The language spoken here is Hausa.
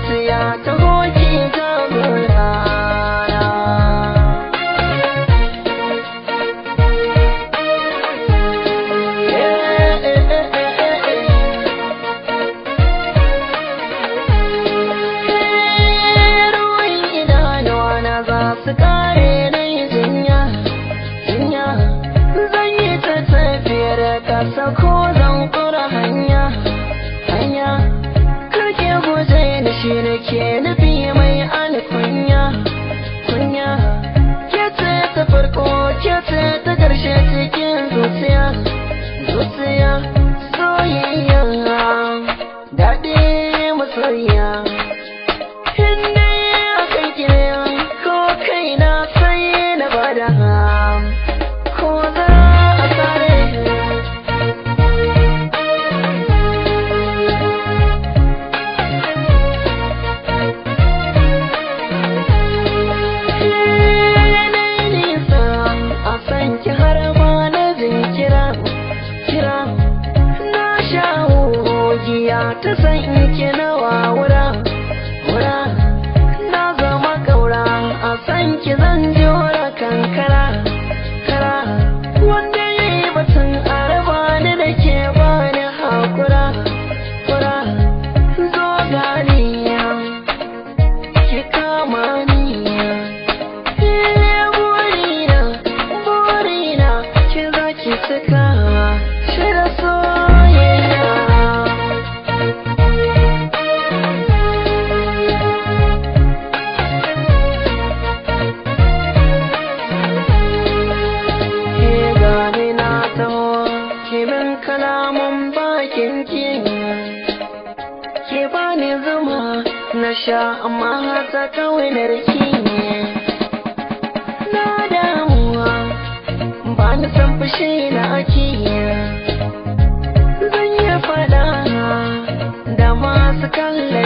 zuciya ta hoki jagora. Su kare na yi jinya, zan yi ta tafiyar kasa ko zan kura hanya, karke guje ni shi da ke nufi mai alkunya, ke ce ta farko, ke ce ta ƙarshe cikin zuciya, soyayya, daɗi masoyiya. Ta san in ki na wawura, na zama ƙaura, a san ki zan jura kankara, wanda ya yi batun araba ni da ke bani haƙura, zo ganiya, ki kama niya, burina, ki za ki cika shi da soyayya. Kalaman bakin ki ke bani zuma na sha amma ta kawai narki na damuwa ba ni san fushi na aki zan yi fada da masu kalle